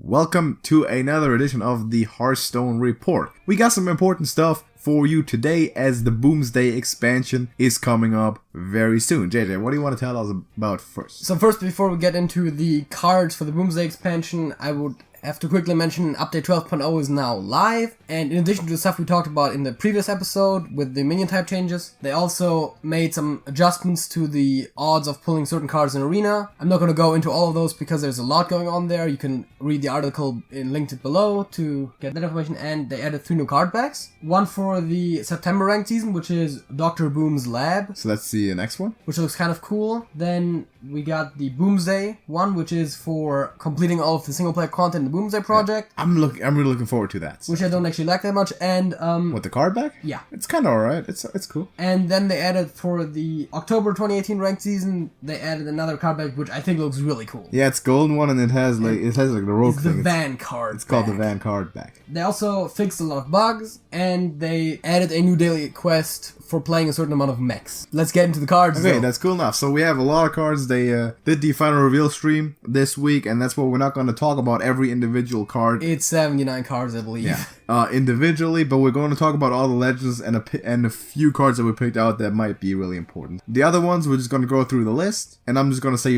Welcome to another edition of the Hearthstone Report. We got some important stuff for you today as the Boomsday expansion is coming up very soon. JJ, what do you want to tell us about first? So first, before we get into the cards for the Boomsday expansion, I would have to quickly mention update 12.0 is now live, and in addition to the stuff we talked about in the previous episode with the minion type changes, they also made some adjustments to the odds of pulling certain cards in Arena. I'm not going to go into all of those because there's a lot going on there. You can read the article linked below to get that information, and they added 3 new card packs. One for the September ranked season, which is Dr. Boom's Lab. So let's see the next one. Which looks kind of cool. Then we got the Boomsday one, which is for completing all of the single player content in the Boomsday project. Yeah, I'm really looking forward to that. Which I don't actually like that much. And what, the card back? Yeah. It's kind of alright. It's cool. And then they added for the October 2018 ranked season, they added another card back which I think looks really cool. Yeah, it's golden one and it has like the rogue it's thing. The van card. It's called the van card back. They also fixed a lot of bugs and they added a new daily quest for playing a certain amount of mechs. Let's get into the cards. Okay, though. That's cool enough. So we have a lot of cards. They did the final reveal stream this week, and that's why we're not going to talk about every individual card. It's 79 cards, I believe. Yeah. Individually, but we're going to talk about all the legends and a few cards that we picked out that might be really important. The other ones, we're just going to go through the list, and I'm just going to say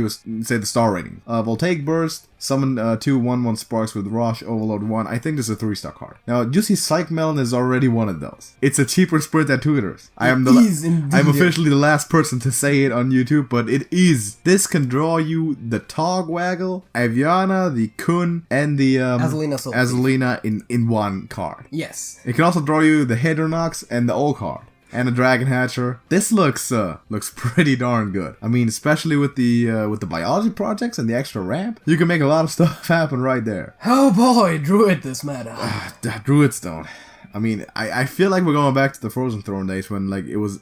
the star rating. Voltaic Burst, Summon 2 1/1 Sparks with Rush, Overload 1. I think this is a 3-star card. Now, Juicy Psych Melon is already one of those. It's a cheaper sprint than Tutors. I'm officially the last person to say it on YouTube, but it is. This can draw you the Togwaggle, Aviana, the Kun, and the Azalina in one card. Yes. It can also draw you the Hedronox and the old card. And a Dragon Hatcher. This looks pretty darn good. I mean, especially with the biology projects and the extra ramp, you can make a lot of stuff happen right there. Oh boy, Druid this meta. Druidstone. I mean, I feel like we're going back to the Frozen Throne days when like it was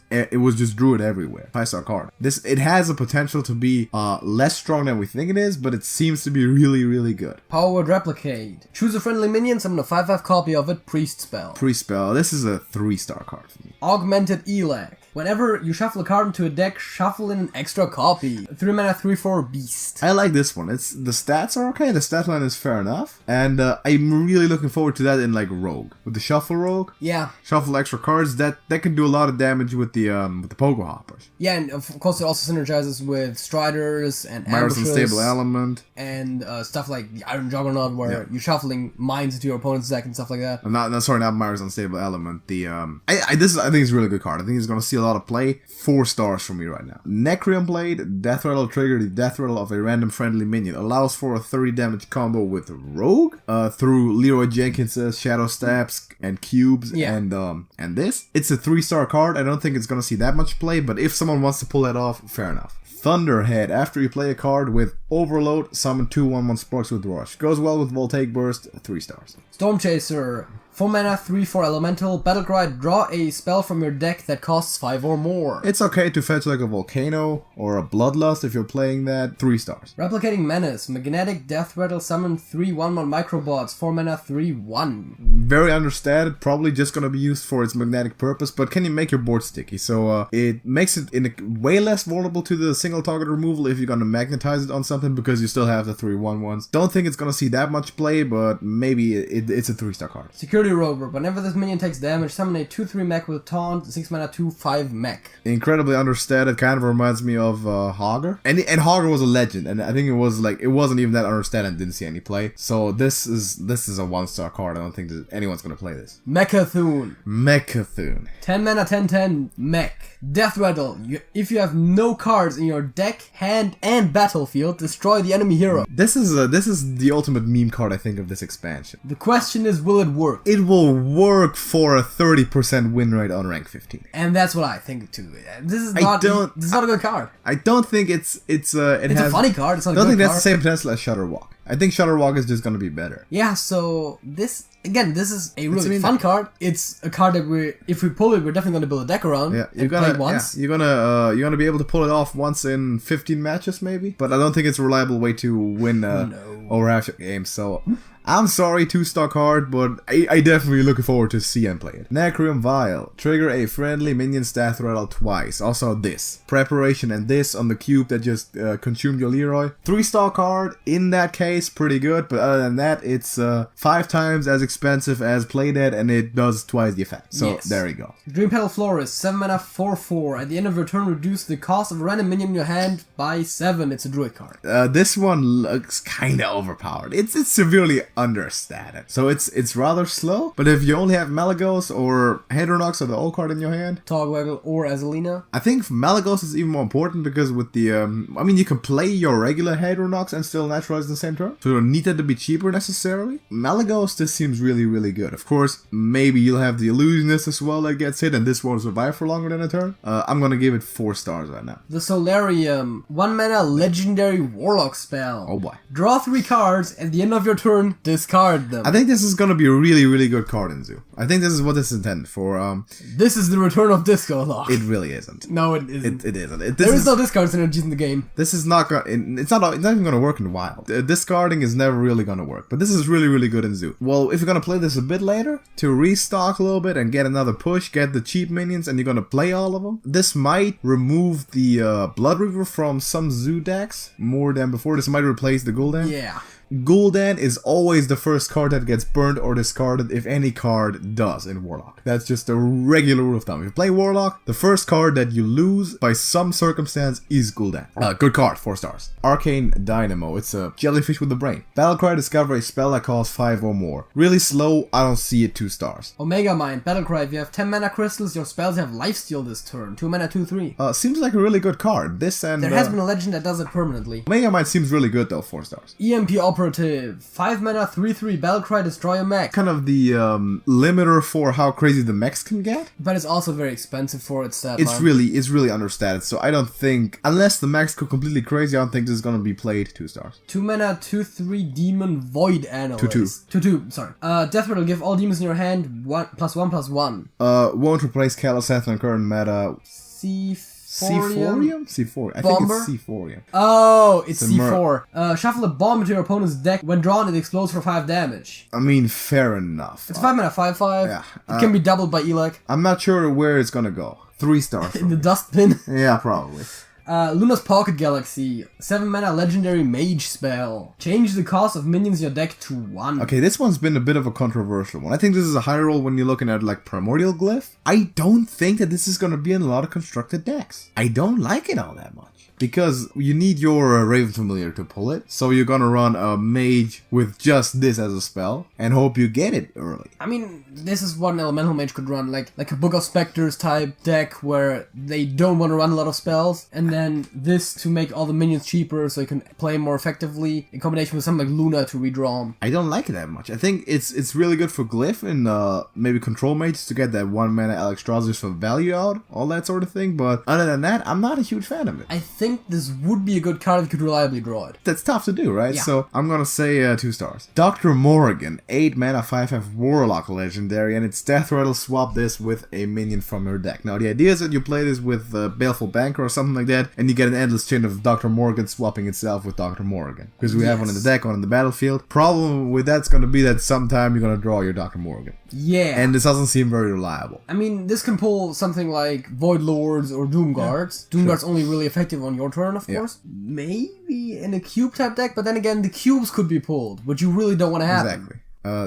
just Druid everywhere. 5-star card. It has a potential to be less strong than we think it is, but it seems to be really, really good. Power Word Replicate. Choose a friendly minion, summon a 5/5 copy of it, Priest Spell. Priest Spell. This is a 3-star card for me. Augmented Elac. Whenever you shuffle a card into a deck, shuffle in an extra copy. 3 mana, 3/4 Beast. I like this one. The stats are okay. The stat line is fair enough, and I'm really looking forward to that in like Rogue with the Shuffle Rogue. Yeah. Shuffle extra cards that can do a lot of damage with the Pogo Hoppers. Yeah, and of course it also synergizes with Striders and Myra's Ambushes. Unstable Element. And stuff like the Iron Juggernaut where you're shuffling mines into your opponent's deck and stuff like that. Not Myra's Unstable Element. I think it's a really good card. I think it's going to see a lot of play. 4 stars from me right now. Necrium Blade, Death Rattle trigger the Death Rattle of a random friendly minion. Allows for a 30 damage combo with Rogue through Leroy Jenkins' Shadow Stabs and Cubes and this. It's a 3-star card. I don't think it's going to see that much play, but if someone wants to pull that off, fair enough. Thunderhead. After you play a card with Overload, summon 2 1/1 Sparks with Rush. Goes well with Voltaic Burst, 3 stars. Storm Chaser. 4 mana, 3/4 elemental, Battlecry, draw a spell from your deck that costs 5 or more. It's okay to fetch like a Volcano or a Bloodlust if you're playing that, 3 stars. Replicating Menace, Magnetic Death Rattle, summon 3 1/1 Microbots, 4 mana, 3/1. Very understated, probably just gonna be used for its magnetic purpose, but can you make your board sticky? So it makes it way less vulnerable to the single target removal if you're gonna magnetize it on something because you still have the 3 1/1s. Don't think it's gonna see that much play, but maybe it's a 3-star card. Security Rover. Whenever this minion takes damage, summon a 2/3 mech with Taunt, 6 mana, 2/5 mech. Incredibly understated, kind of reminds me of Hogger. And Hogger was a legend, and I think it wasn't even that understated and didn't see any play. So this is a 1-star card. I don't think that anyone's gonna play this. Mechathoon. 10 mana, 10/10 mech. Death Rattle. If you have no cards in your deck, hand, and battlefield, destroy the enemy hero. This is the ultimate meme card, I think, of this expansion. The question is, will it work? It will work for a 30% win rate on rank 15. And that's what I think too. This is not a good card. I don't think it's a funny card. It's not a good card. I don't think that's the same potential as Shutterwalk. I think Shutterwalk is just gonna be better. Yeah, so this is a really fun card. It's a card that if we pull it, we're definitely gonna build a deck around. Yeah, you're gonna be able to pull it off once in 15 matches maybe. But I don't think it's a reliable way to win over half your games. So I'm sorry, 2-star card, but I definitely looking forward to see and play it. Nacrium Vial. Trigger a friendly minion stat rattle twice. Also this. Preparation and this on the cube that just consumed your Leroy. 3-star card, in that case, pretty good, but other than that, it's 5 times as expensive as Play Dead, and it does twice the effect. So yes. There you go. Dream Petal Florist, 7 mana, 4/4. At the end of your turn, reduce the cost of a random minion in your hand by 7. It's a druid card. This one looks kind of overpowered. It's severely understated. So it's rather slow, but if you only have Malagos or Hedronox or the old card in your hand, Togwaggle or Azalina. I think Malagos is even more important because with the, I mean, you can play your regular Hedronox and still naturalize in the same turn. So you don't need that to be cheaper necessarily. Malagos, this seems really, really good. Of course, maybe you'll have the Illusionist as well that gets hit and this won't survive for longer than a turn. I'm gonna give it 4 stars right now. The Solarium, 1 mana legendary Warlock spell. Oh boy. Draw 3 cards, at the end of your turn, discard them. I think this is gonna be a really, really good card in Zoo. I think this is what this is intended for. This is the return of Disco Lock. It really isn't. No, it isn't. It isn't. There is no discard synergies in the game. This is not gonna. It's not even gonna work in Wild. Discarding is never really gonna work. But this is really, really good in Zoo. Well, if you're gonna play this a bit later to restock a little bit and get another push, get the cheap minions, and you're gonna play all of them, this might remove the Blood Reaver from some Zoo decks more than before. This might replace the Gul'dan. Yeah. Gul'dan is always the first card that gets burned or discarded if any card does in Warlock. That's just a regular rule of thumb. If you play Warlock, the first card that you lose by some circumstance is Gul'dan. Good card, 4 stars. Arcane Dynamo. It's a jellyfish with a brain. Battlecry, discover a spell that costs 5 or more. Really slow, I don't see it 2 stars. Omega Mind, Battlecry. If you have 10 mana crystals, your spells have lifesteal this turn. 2 mana, 2/3. Seems like a really good card. This and There has been a legend that does it permanently. Omega Mind seems really good though, 4 stars. EMP Operative, 5 mana, 3/3, Battlecry, destroy a mech. Kind of the limiter for how crazy the mechs can get. But it's also very expensive for its stat It's line. really understated, so I don't think, unless the mechs go completely crazy, I don't think this is gonna be played 2 stars. 2 mana, 2/3, Demon Void Analyst. 2/2. 2/2, sorry. Death Rattle, give all demons in your hand 1/1/1. Won't replace Caliseth in current meta. Seaforium? C4. I Bomber? think it's C4. Oh, it's C4. Shuffle a bomb into your opponent's deck. When drawn, it explodes for 5 damage. I mean, fair enough. It's 5 mana, 5/5. Yeah. It can be doubled by Elec. I'm not sure where it's gonna go. 3 stars. In the dustbin. Yeah, probably. Luna's Pocket Galaxy, 7 mana legendary mage spell. Change the cost of minions in your deck to 1. Okay, this one's been a bit of a controversial one. I think this is a high roll when you're looking at like Primordial Glyph. I don't think that this is gonna be in a lot of constructed decks. I don't like it all that much. Because you need your Raven Familiar to pull it, so you're gonna run a mage with just this as a spell, and hope you get it early. I mean, this is what an elemental mage could run, like a Book of Specters type deck where they don't want to run a lot of spells, and then this to make all the minions cheaper so you can play more effectively, in combination with something like Luna to redraw them. I don't like it that much. I think it's really good for Glyph and maybe Control Mages to get that 1 mana Alexstraszus for value out, all that sort of thing, but other than that, I'm not a huge fan of it. I think this would be a good card if you could reliably draw it. That's tough to do, right? Yeah. So I'm gonna say 2 stars. Dr. Morrigan, 8 mana, 5/5 Warlock legendary, and it's Death Rattle. Swap this with a minion from your deck. Now the idea is that you play this with Baleful Banker or something like that, and you get an endless chain of Dr. Morrigan swapping itself with Dr. Morrigan. Because we have one in the deck, one in the battlefield. Problem with that's gonna be that sometime you're gonna draw your Dr. Morrigan. Yeah. And this doesn't seem very reliable. I mean, this can pull something like Void Lords or Doom Guards. Doom Guards only really effective on your turn, of course. Maybe in a cube type deck, but then again, the cubes could be pulled, which you really don't want to have. Exactly.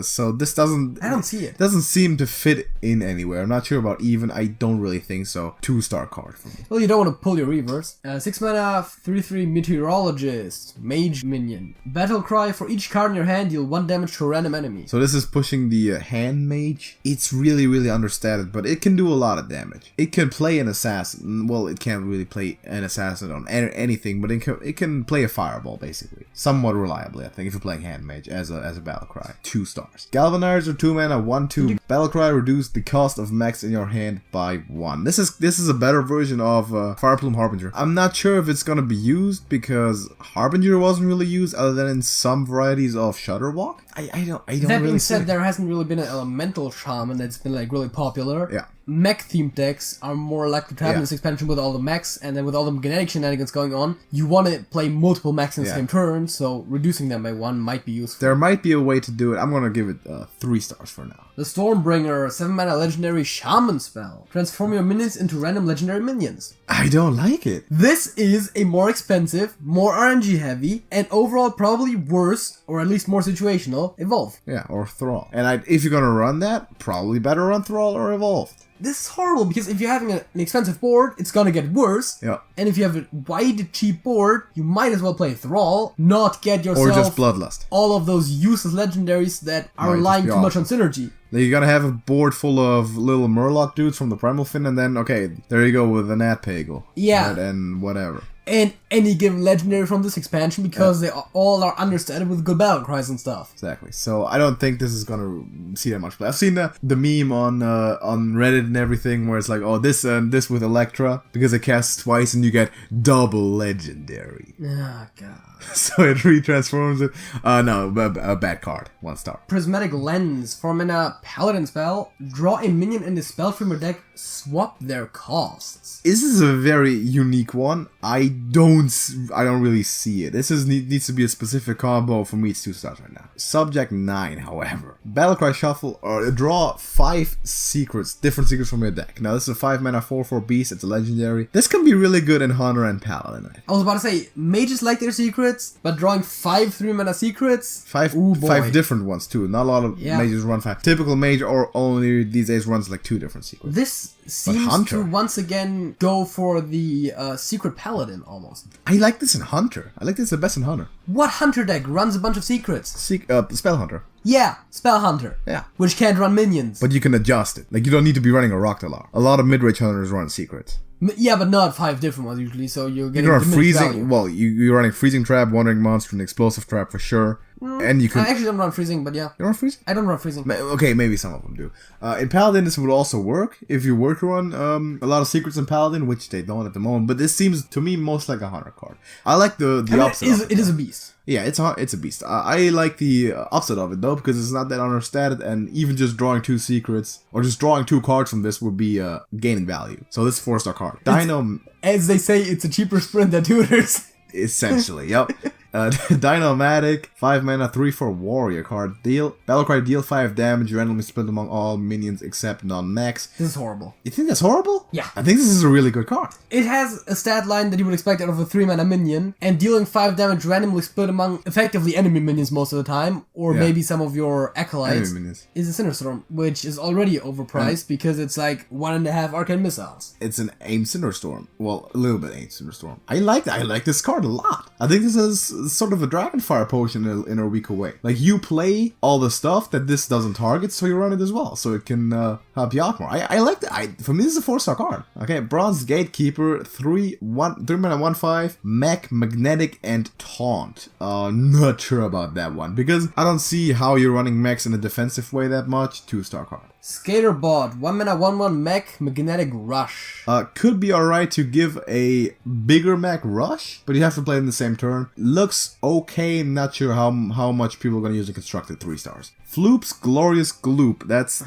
So this doesn't... I don't see it. Doesn't seem to fit in anywhere. I'm not sure about even. I don't really think so. 2-star card for me. Well, you don't want to pull your reverse. 6 mana, 3/3 Meteorologist, Mage Minion. Battle Cry, for each card in your hand, deal 1 damage to a random enemy. So this is pushing the hand mage. It's really understated, but it can do a lot of damage. It can play an assassin. Well, it can't really play an assassin on anything, but it can play a fireball, basically. Somewhat reliably, I think, if you're playing hand mage as a battle cry. 2 stars. Galvanizer, 2 mana, 1/2. Battlecry, reduce the cost of mechs in your hand by 1. This is a better version of Fireplume Harbinger. I'm not sure if it's gonna be used because Harbinger wasn't really used other than in some varieties of Shudderwalk. I don't That really being see said, it. there hasn't really been an elemental shaman that's been like really popular. Yeah. mech-themed decks are more likely to have in this expansion with all the mechs, and then with all the genetic shenanigans going on, you want to play multiple mechs in the same turn, so reducing them by 1 might be useful. There might be a way to do it. I'm gonna give it 3 stars for now. The Stormbringer, 7-mana legendary shaman spell. Transform your minions into random legendary minions. I don't like it. This is a more expensive, more RNG heavy, and overall probably worse, or at least more situational, Evolve. Yeah, or Thrall. And if you're gonna run that, probably better run Thrall or Evolved. This is horrible, because if you're having an expensive board, it's gonna get worse. Yeah. And if you have a wide, cheap board, you might as well play Thrall, not get yourself... Or just Bloodlust. ...all of those useless legendaries that are relying too much on synergy. You're gonna have a board full of little Murloc dudes from the Primal Fin, and then, okay, there you go with the Nat Pagel. Yeah. Right, and whatever. And any given legendary from this expansion, because they all are understated with good battle cries and stuff. Exactly. So I don't think this is gonna see that much play. I've seen the meme on Reddit and everything where it's like, oh, this with Electra, because it casts twice and you get double legendary. Oh, God. So it retransforms it. No, a bad card. 1 star. Prismatic Lens. 4-mana Paladin spell. Draw a minion in the spell from your deck. Swap their costs. This is a very unique one. I don't really see it. This needs to be a specific combo. For me, it's 2 stars right now. Subject 9, however. Battlecry Shuffle, or draw 5 secrets, different secrets from your deck. Now, this is a 5-mana 4/4 beast. It's a legendary. This can be really good in Hunter and Paladin. I was about to say, mages like their secrets, but drawing 5 3-mana secrets? 5 different ones, too. Not a lot of mages run 5. Typical mage or only these days runs like 2 different secrets. This seems to once again go for the secret paladin almost. I like this in Hunter. I like this the best in Hunter. What Hunter deck runs a bunch of secrets? Spell Hunter. Yeah, Spell Hunter. Yeah. Which can't run minions. But you can adjust it. Like, you don't need to be running a Roctalar. A lot of mid-range hunters run secrets. Yeah, but not 5 different ones usually, so you're getting You're freezing freezing. Well, you're running Freezing Trap, Wandering Monster, and Explosive Trap for sure. And you can. I actually don't run freezing, but yeah. You don't run freezing? I don't run freezing. Okay, maybe some of them do. In Paladin, this would also work if you were to run a lot of secrets in Paladin, which they don't at the moment. But this seems to me most like a Hunter card. I like the opposite. It is a beast. Yeah, it's a beast. I like the opposite of it though, because it's not that understated, and even just drawing 2 secrets or just drawing 2 cards from this would be gaining value. So this is 4-star card. Dino, as they say, it's a cheaper sprint than tutors. Essentially, yep. Dinomatic, 5-mana, 3/4 warrior card. Battlecry, deal 5 damage, randomly split among all minions except non-max. This is horrible. You think that's horrible? Yeah. I think this is a really good card. It has a stat line that you would expect out of a 3-mana minion, and dealing 5 damage randomly split among effectively enemy minions most of the time, or maybe some of your acolytes, is a Cinderstorm, which is already overpriced because it's like 1.5 arcane missiles. It's an aimed Cinderstorm. Well, a little bit aimed Cinderstorm. I like this card a lot. I think this is sort of a Dragonfire potion in a weaker way. Like, you play all the stuff that this doesn't target, so you run it as well, so it can help you out more. I like that. For me, this is a 4-star card. Okay, Bronze Gatekeeper, 3-mana 1/5, Mech, Magnetic, and Taunt. Not sure about that one, because I don't see how you're running mechs in a defensive way that much. 2-star card. Skaterbot, 1-mana 1/1 Mech, Magnetic Rush. Could be alright to give a bigger mech rush, but you have to play it in the same turn. Looks okay, not sure how much people are going to use a constructed 3 stars. Floop's Glorious Gloop, that's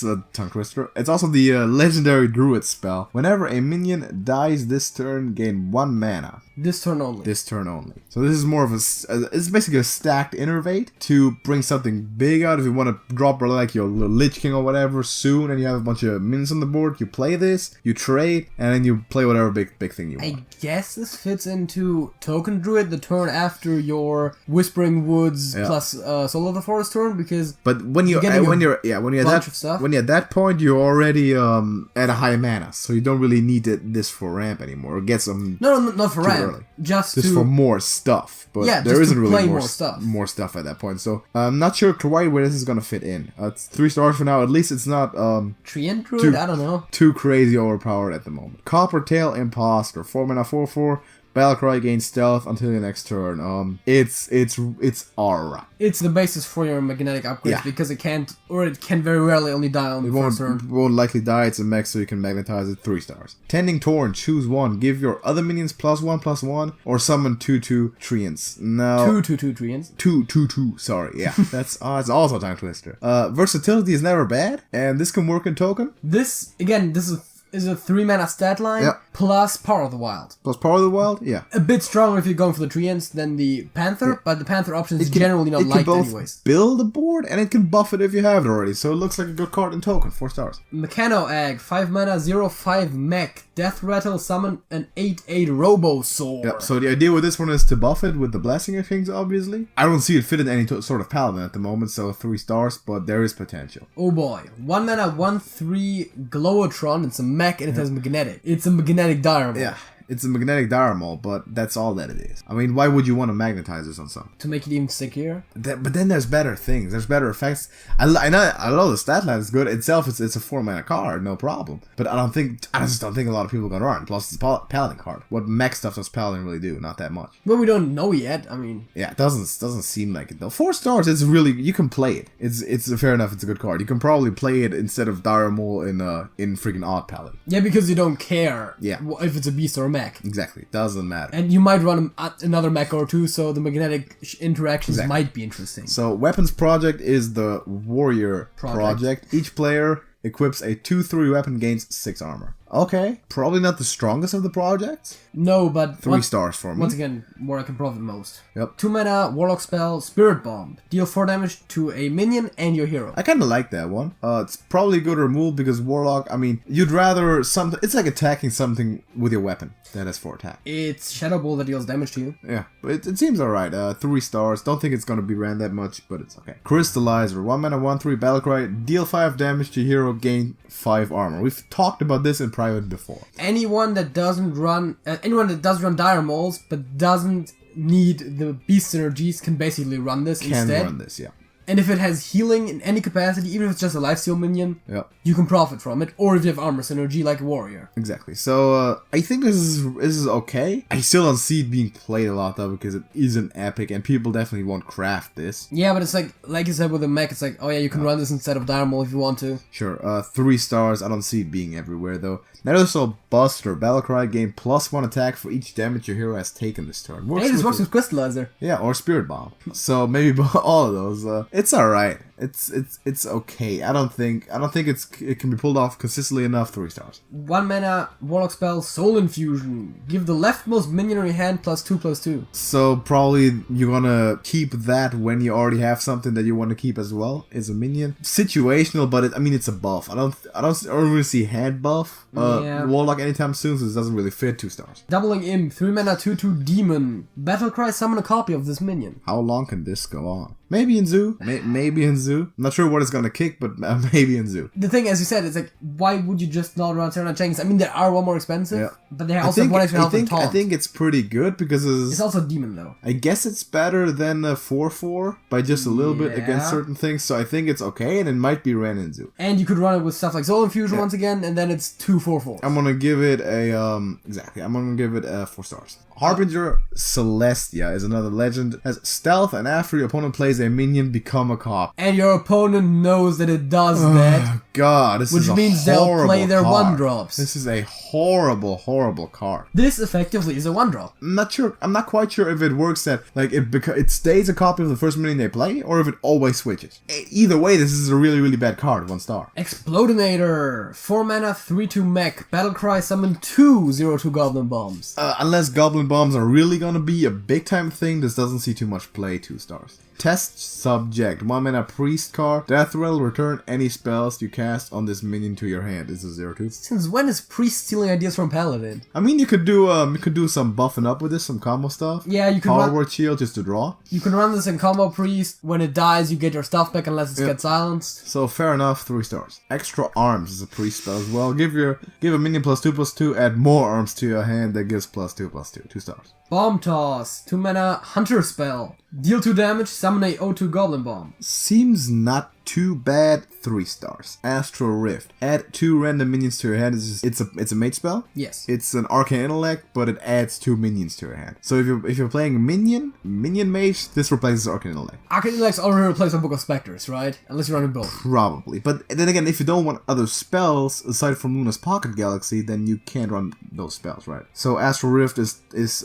a tongue twister. It's also the legendary druid spell. Whenever a minion dies this turn, gain 1 mana. This turn only. This turn only. So this is more of it's basically a stacked innervate to bring something big out. If you want to drop like your little Lich King or whatever soon, and you have a bunch of minions on the board, you play this, you trade, and then you play whatever big thing you want. I guess this fits into Token Druid the turn after your Whispering Woods plus Soul of the Forest turn, because but when you're at that point, you're already at a high mana, so you don't really need this for ramp anymore. Or get some not for ramp. Early. Just for more stuff, but there isn't really more stuff at that point. So I'm not sure quite where this is gonna fit in. It's 3 stars for now. At least it's not Treant Druid. I don't know. Too crazy overpowered at the moment. Coppertail Imposter, 4-mana 4/4. Battlecry gains stealth until your next turn. It's alright. It's the basis for your magnetic upgrades because it can very rarely only die on the first turn. It won't likely die. It's a mech, so you can magnetize it 3 stars. Tending Torn, choose one. Give your other minions +1/+1, or summon 2/2 Treants. Now 2/2 Treants. 2/2. Sorry, yeah, that's it's also a tongue twister. Versatility is never bad, and this can work in token. This is a 3 mana stat line plus Power of the Wild. Plus Power of the Wild, yeah. A bit stronger if you're going for the Treants than the Panther, but the Panther option is generally not liked anyways. It can both build a board, and it can buff it if you have it already, so it looks like a good card in token, 4 stars. Mechano Egg, 5 mana, 0/5 mech, Death Rattle, summon an 8/8 Robosaur. Yep, so the idea with this one is to buff it with the Blessing of Kings, obviously. I don't see it fit in any sort of paladin at the moment, so 3 stars, but there is potential. Oh boy. 1 mana, 1/3 Glowatron, it's a mech and it has magnetic. It's a magnetic Dire Maul. Yeah. It's a magnetic Dire Maul, but that's all that it is. I mean, why would you want to magnetize this on something? To make it even stickier? But then there's better things. There's better effects. I know the stat line is good. Itself, it's a 4 mana card, no problem. But I just don't think a lot of people are going to run. Plus, it's a Paladin card. What mech stuff does Paladin really do? Not that much. Well, we don't know yet. I mean... Yeah, it doesn't seem like it, though. 4 stars, it's really... You can play it. It's fair enough, it's a good card. You can probably play it instead of Dire Maul in freaking Odd Paladin. Yeah, because you don't care if it's a beast or a mech. Exactly. Doesn't matter. And you might run another mech or two, so the magnetic interactions might be interesting. So Weapons Project is the Warrior project. Each player equips a 2/3 weapon, gains 6 armor. Okay, probably not the strongest of the projects. No, but 3 stars for me. Once again, where I can profit most. Yep. 2 mana, Warlock spell, Spirit Bomb. Deal 4 damage to a minion and your hero. I kind of like that one. It's probably a good remove because Warlock, I mean, you'd rather something. It's like attacking something with your weapon that has 4 attack. It's Shadow Ball that deals damage to you. Yeah, but it seems alright. 3 stars. Don't think it's gonna be ran that much, but it's okay. Crystallizer, 1 mana, 1/3 Battlecry. Deal 5 damage to hero, gain 5 armor. We've talked about this in private before. Anyone that does run Dire Mauls but doesn't need the beast synergies can basically run this instead. Can run this, yeah. And if it has healing in any capacity, even if it's just a lifesteal minion, Yep. you can profit from it. Or if you have armor synergy like a warrior. Exactly. So I think this is okay. I still don't see it being played a lot though because it isn't epic and people definitely won't craft this. Yeah, but it's like you said with the mech, it's like, oh yeah, you can run this instead of Dire Maul if you want to. Sure. 3 stars. I don't see it being everywhere though. Now there's also Buster. Battlecry, gain +1 attack for each damage your hero has taken this turn. Hey, this works with Crystallizer. Yeah, or Spirit Bomb. So maybe all of those. It's alright. It's okay. I don't think it can be pulled off consistently enough. 3 stars. 1 mana, Warlock spell, Soul Infusion. Give the leftmost minion in your hand +2/+2. So probably you're gonna keep that when you already have something that you want to keep as well. Is a minion. Situational, but it's a buff. I don't really see hand buff. Warlock anytime soon, so this doesn't really fit. 2 stars. Doubling Imp, 3 mana, 2/2 Demon. Battlecry, summon a copy of this minion. How long can this go on? Maybe in Zoo. Maybe in Zoo. I'm not sure what it's gonna kick, but maybe in Zoo. The thing, as you said, it's like, why would you just not run Terran Jenkins? I mean, they are one more expensive, but they also have one extra health and taunt. I think it's pretty good because it's also a demon, though. I guess it's better than a 4/4 by just a little bit against certain things, so I think it's okay, and it might be ran in Zoo. And you could run it with stuff like Soul Infusion once again, and then it's 2 4/4s. I'm gonna give it a, I'm gonna give it 4 stars. Harbinger Celestia is another legend. Has stealth, and after your opponent plays a minion, become a cop. And your opponent knows that it does that. God, this is a horrible card. Which means they'll play their 1-drops. This is a horrible, horrible card. This effectively is a 1-drop. I'm not quite sure if it works that like it stays a copy of the first minion they play, or if it always switches. Either way, this is a really, really bad card. 1 star. Explodinator, 4 mana, 3/2 mech. Battlecry, summon 2 0/2 Goblin Bombs. Unless Goblin Bombs are really gonna be a big time thing, this doesn't see too much play. 2 stars. Test subject. 1 mana priest card. Death Rattle, return any spells you cast on this minion to your hand. This is 0/2. Since when is priest stealing ideas from Paladin? I mean, you could do some buffing up with this, some combo stuff. Yeah, you can Power Word Shield just to draw. You can run this in combo priest. When it dies, you get your stuff back unless it gets silenced. So fair enough. 3 stars. Extra arms is a priest spell as well. Give a minion +2/+2. Add more arms to your hand that gives +2/+2. 2 stars. Bomb Toss, 2 mana, Hunter spell. Deal 2 damage, summon a O2 Goblin Bomb. Seems not 2 bad, 3 stars. Astral Rift. Add 2 random minions to your hand. It's a mage spell. Yes. It's an arcane intellect, but it adds 2 minions to your hand. So if you're playing a minion mage, this replaces arcane intellect. Arcane Intellect's already replaced a Book of Specters, right? Unless you're running both. Probably. But then again, if you don't want other spells aside from Luna's Pocket Galaxy, then you can't run those spells, right? So Astral Rift is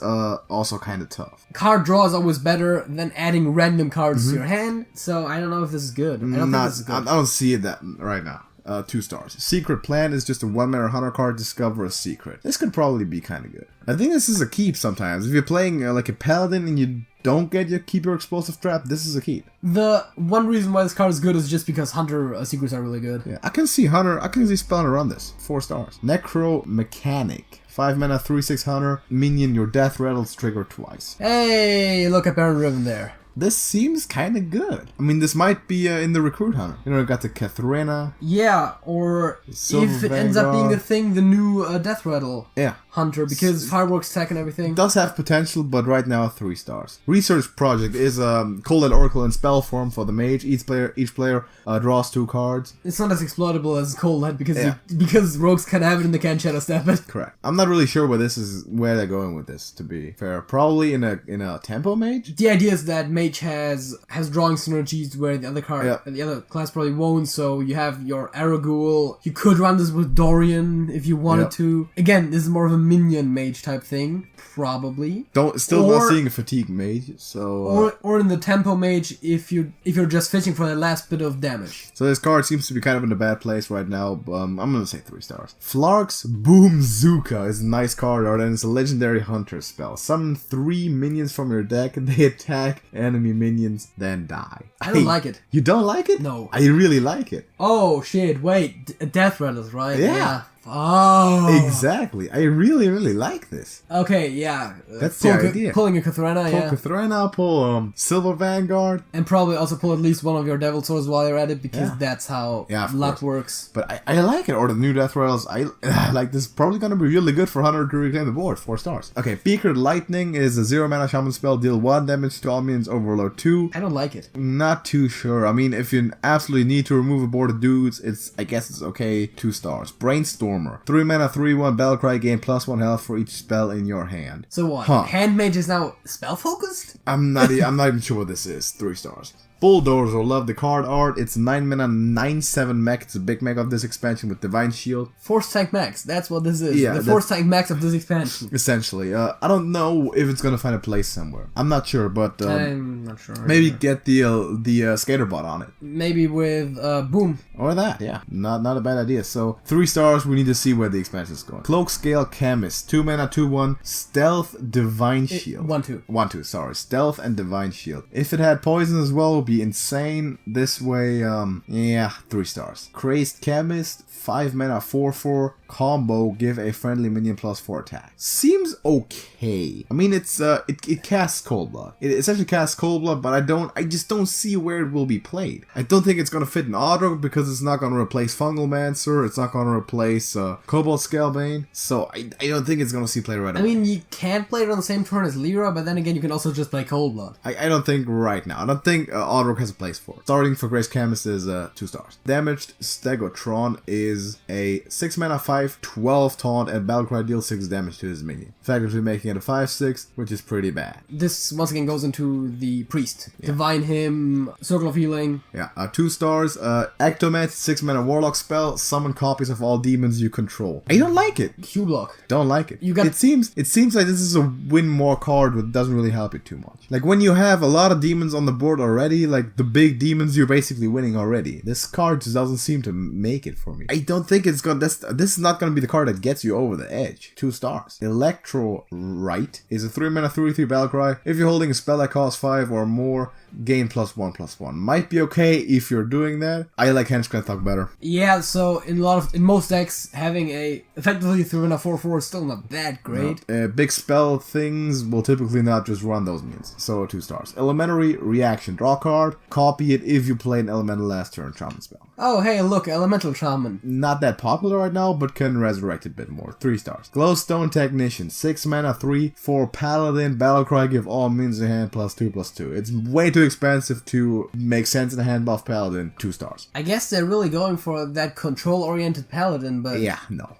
also kind of tough. Card draw is always better than adding random cards to your hand, so I don't know if this is good. I don't think this is good. I don't see that right now. 2 stars. Secret Plan is just a 1-mana hunter card. Discover a secret. This could probably be kind of good. I think this is a keep sometimes. If you're playing like a paladin and you don't keep your explosive trap, this is a keep. The one reason why this card is good is just because hunter secrets are really good. Yeah, I can see Spell Hunter run this. 4 stars. Necro Mechanic. 5 mana, 3/6 hunter. Minion, your death rattles trigger twice. Hey, look at Baron Riven there. This seems kind of good. I mean, this might be in the Recruit Hunter. You know, you got the Katharina. Yeah, or Silver if it ends up being a thing, the new Death Rattle Yeah. Hunter, because fireworks tech and everything. It does have potential, but right now 3 stars. Research Project is Cold and Oracle in spell form for the mage. Each player draws 2 cards. It's not as exploitable as Cold Light because rogues can have it and they can't shadow step it. Correct. I'm not really sure where they're going with this, to be fair. Probably in a tempo mage? The idea is that mage has drawing synergies where the other class probably won't, so you have your Aragul. You could run this with Dorian if you wanted to. Again, this is more of a minion mage type thing, probably. Not seeing a fatigue mage, so or in the tempo mage if you're just fishing for the last bit of damage. So this card seems to be kind of in a bad place right now. I'm gonna say 3 stars. Flark's Boomzooka is a nice card art, and it's a legendary hunter spell. Summon 3 minions from your deck, and they attack enemy minions, then die. I don't like it. You don't like it? No. I really like it. Oh shit! Wait, Death Rattles, right? Yeah. Oh. Exactly. I really like this. Okay, yeah. That's the idea. Pulling a Katharina, Pull Katharina, pull Silver Vanguard. And probably also pull at least one of your Devil Swords while you're at it, because that's how luck works. But I like it. Or the new Death Rattles. I like this. Probably gonna be really good for Hunter to reclaim the board. 4 stars. Okay, Beaker Lightning is a 0 mana shaman spell. Deal 1 damage to all minions, overload 2. I don't like it. Not too sure. I mean, if you absolutely need to remove a board of dudes, I guess it's okay. 2 stars. Brainstormer. 3 mana, 3/1 Battlecry, gain +1 health for each spell in your hand. So what? Hand mage is now spell focused? I'm not even sure what this is. 3 stars. Bulldozer, love the card art. It's 9 mana, 9/7 mech. It's a big mech of this expansion with Divine Shield. Force Tank Max, that's what this is. Yeah, the Force Tank Max of this expansion. Essentially. I don't know if it's gonna find a place somewhere. I'm not sure, but I'm not sure. Maybe get the skater bot on it. Maybe with Boom. Or that, yeah. Not a bad idea. So 3 stars, we need to see where the expansion is going. Cloak Scale Chemist, 2 mana, 2/1, Stealth, Divine Shield. 1/2. 1/2, sorry. Stealth and Divine Shield. If it had poison as well, it would be insane. This way, 3 stars. Crazed Chemist, 5 mana, 4/4 combo, give a friendly minion +4 attack. Seems okay. I mean, it casts Cold Blood. It essentially casts Cold Blood, but I just don't see where it will be played. I don't think it's gonna fit in Audro because it's not gonna replace Fungal Mancer. It's not gonna replace Cobalt Scalebane. So I don't think it's gonna see play right away. I mean, you can play it on the same turn as Lyra, but then again, you can also just play Cold Blood. I don't think right now. I don't think Audro has a place for it. Starting for Grace Chemist is 2 stars. Damaged Stegotron is a 6 mana, 5/12 taunt, and Battlecry deals 6 damage to his minion. Effectively making it a 5/6, which is pretty bad. This once again goes into the Priest. Divine Hymn, Circle of Healing. Yeah, 2 stars. Ectomet, 6 mana Warlock spell. Summon copies of all demons you control. I don't like it. Q-Block. Don't like it. It seems like this is a win more card, but doesn't really help you too much. Like when you have a lot of demons on the board already, like the big demons, you're basically winning already. This card just doesn't seem to make it for me. I don't think it's gonna. This is not gonna be the card that gets you over the edge. 2 stars. Electro-Rite is a 3 mana, 3/3 Battlecry. If you're holding a spell that costs 5 or more, gain +1/+1. Might be okay if you're doing that. I like Henchcraft better. Yeah, so in most decks, having a effectively 3 mana 4/4 is still not that great. No. Big spell things will typically not just run those minions. So 2 stars. Elementary Reaction. Draw card. Copy it if you play an elemental last turn shaman spell. Oh, hey, look, Elemental Shaman. Not that popular right now, but can resurrect a bit more. 3 stars. Glowstone Technician, 6 mana, 3/4 Paladin, Battlecry, give all minions a hand +2/+2. It's way too expensive to make sense in a hand buff Paladin. 2 stars. I guess they're really going for that control-oriented Paladin, but... Yeah, no,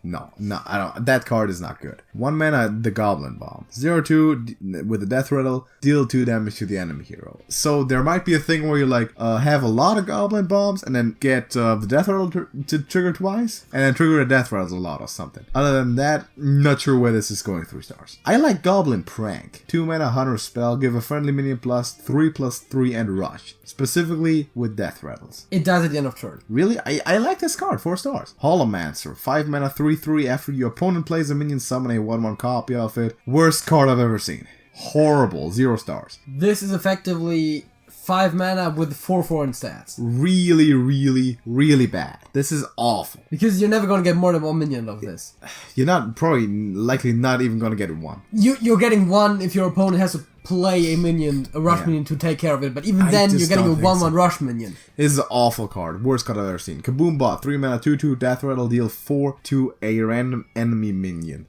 I don't. That card is not good. 1 mana, the Goblin Bomb. 0/2 with the Death Rattle, deal 2 damage to the enemy hero. So there might be a thing where you like have a lot of Goblin Bombs and then get the Death Rattle to trigger twice, and then trigger a Death Rattle a lot or something. Other than that, not sure where this is going. 3 stars. I like Goblin Prank. 2 mana Hunter spell, give a friendly minion +3/+3 and rush. Specifically with Death Rattles. It dies at the end of turn. Really? I like this card. 4 stars. Holomancer. 5 mana 3/3. After your opponent plays a minion, summon a 1/1 copy of it. Worst card I've ever seen. Horrible. 0 stars. This is effectively 5 mana with 4/4 in stats. Really bad. This is awful. Because you're never going to get more than 1 minion of this. You're not probably likely not even going to get 1. You're getting 1 if your opponent has to play a minion, a rush minion to take care of it, but even then you're getting a 1/1 rush minion. This is an awful card. Worst card I've ever seen. Kaboom Bot, 3 mana, 2/2, Death Rattle, deal 4 to a random enemy minion.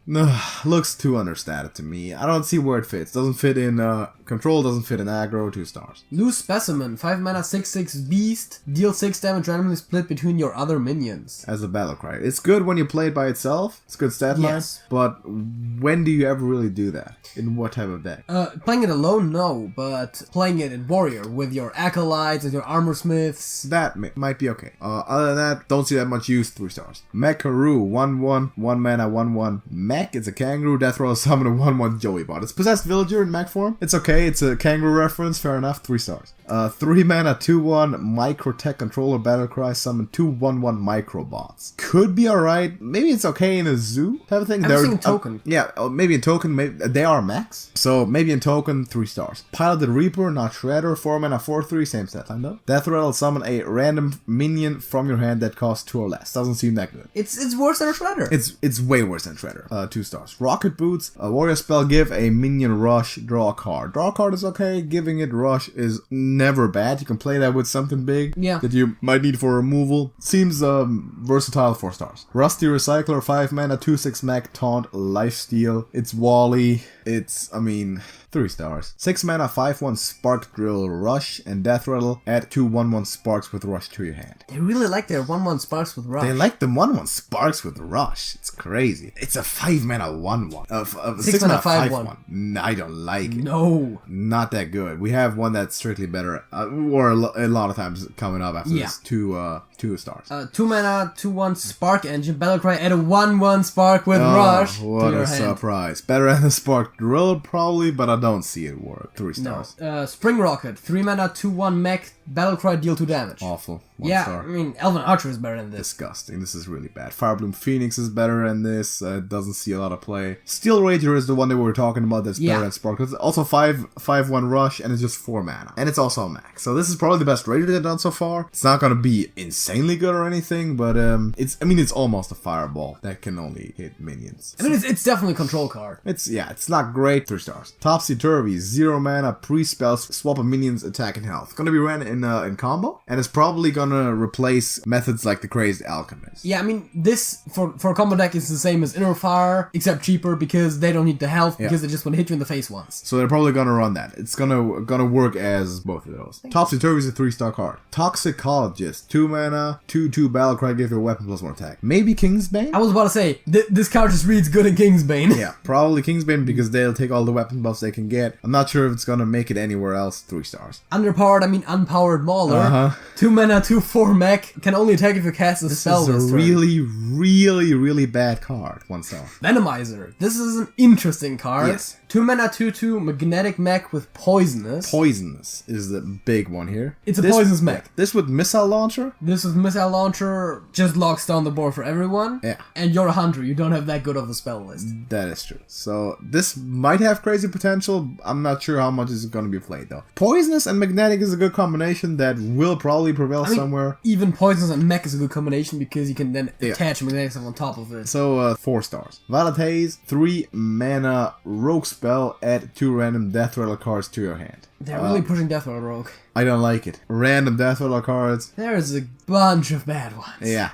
Looks too understated to me. I don't see where it fits. Doesn't fit in control, doesn't fit in aggro, 2 stars. Loose Specimen, 5 mana, 6/6 beast, deal 6 damage randomly split between your other minions. As a battle cry. It's good when you play it by itself. It's good stat line. Yes. But when do you ever really do that? In what type of deck? Playing it alone, no, but playing it in Warrior with your Acolytes and your Armor Smiths. That might be okay. Other than that, don't see that much use. 3 stars. Mecharoo, 1/1, 1 mana, 1/1. Mech, it's a kangaroo, death roll, summon a 1/1 Joey bot. It's possessed villager in mech form. It's okay, it's a kangaroo reference, fair enough. 3 stars. 3 mana, 2/1, micro tech controller, battle cry, summon 2 1/1 micro bots. Could be alright. Maybe it's okay in a zoo type of thing. I'm seeing token. Yeah, maybe in token, maybe they are max. So maybe in token, 3 stars. Piloted Reaper, not Shredder, 4 mana, 4/3, same stat line though. Death Rattle, summon a random minion from your hand that costs 2 or less. Doesn't seem that good. It's worse than a Shredder. It's way worse than Shredder. 2 stars. Rocket Boots, a warrior spell, give a minion rush, draw a card. Draw a card is okay, giving it rush is never bad. You can play that with something big that you might need for removal. Seems versatile. 4 stars. Rusty Recycler, 5 mana, 2/6 mech, taunt, lifesteal. It's Wally. It's, 3 stars. 6 mana, 5/1 Spark Drill Rush and Death Rattle. Add 2 1/1 Sparks with Rush to your hand. They really like their 1/1 Sparks with Rush. They like the 1/1 Sparks with Rush. It's crazy. It's a 5 mana 1/1. 6 mana 5/1. I don't like it. No. Not that good. We have one that's strictly better, or a lot of times coming up after this. 2 stars. 2 mana, 2/1 Spark Engine, Battlecry, add a 1/1 Spark with Rush to what your a hand. surprise. Better than the Spark Drill probably, but I don't see it work. 3 stars. No. Spring Rocket, 3 mana, 2/1 mech, Battlecry, deal 2 damage. Awful. 1 star. Elven Archer is better than this. Disgusting. This is really bad. Firebloom Phoenix is better than this. Doesn't see a lot of play. Steel Rager is the one that we were talking about that's better than Spark. It's also 5/1 Rush, and it's just 4 mana. And it's also a max. So this is probably the best Rager they've done so far. It's not gonna be insanely good or anything, but it's almost a fireball that can only hit minions. It's definitely a control card. It's not great. 3 stars. Topsy Turvy, 0 mana, pre-spells, swap a minion's attack and health. Gonna be ran in combo, and it's probably gonna replace methods like the Crazed Alchemist. Yeah, this for a combo deck is the same as Inner Fire, except cheaper because they don't need the health because they just want to hit you in the face once. So they're probably gonna run that. It's gonna work as both of those. Topsy Turvy is a 3-star card. Toxicologist, 2 mana, 2/2 Battlecry, give your weapon +1 attack. Maybe Kingsbane? I was about to say, this card just reads good in Kingsbane. Yeah, probably Kingsbane because they'll take all the weapon buffs they can get. I'm not sure if it's gonna make it anywhere else. 3 stars. Underpowered, Unpowered Mauler. 2 mana, 2/4 mech, can only attack if you cast a spell. This is a really bad card. 1 star. Venomizer. This is an interesting card. Yes. 2 mana, 2/2 Magnetic Mech with Poisonous. Poisonous is the big one here. It's a poisonous mech. This with Missile Launcher? This with Missile Launcher just locks down the board for everyone. Yeah. And you're a hunter, you don't have that good of a spell list. That is true. So this might have crazy potential. I'm not sure how much is going to be played though. Poisonous and Magnetic is a good combination that will probably prevail somewhere. Even Poisonous and Mech is a good combination because you can then attach Magnetic stuff on top of it. So 4 stars. Valetaze, 3 mana rogue spell, add 2 random Death Rattle cards to your hand. They're really pushing Death Roll Rogue. I don't like it. Random Death Roller cards. There's a bunch of bad ones. Yeah,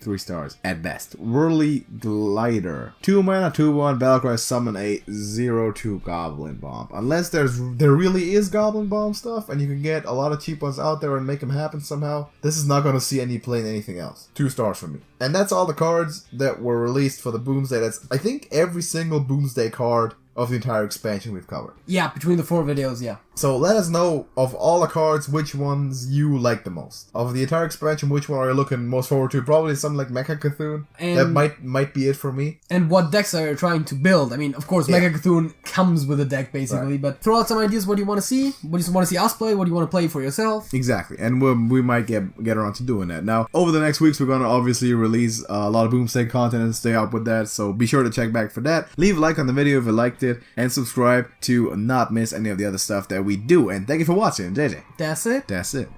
3 stars at best. Whirly Glider. 2 mana, 2/1, Battlecry, summon a 0/2 Goblin Bomb. Unless there really is Goblin Bomb stuff, and you can get a lot of cheap ones out there and make them happen somehow, this is not going to see any play in anything else. 2 stars from me. And that's all the cards that were released for the Boomsday. That's, I think, every single Boomsday card of the entire expansion we've covered. Yeah, between the 4 videos, yeah. So let us know, of all the cards, which ones you like the most. Of the entire expansion, which one are you looking most forward to? Probably something like Mecha Cthulhu. That might be it for me. And what decks are you trying to build? I mean, of course, Mecha Cthulhu comes with a deck, basically, but throw out some ideas. What do you want to see? What do you want to see us play? What do you want to play for yourself? Exactly, and we might get around to doing that. Now, over the next weeks, we're going to obviously release a lot of Boomsday content and stay up with that, so be sure to check back for that. Leave a like on the video if you liked it, and subscribe to not miss any of the other stuff that we do. And thank you for watching, JJ. That's it. That's it.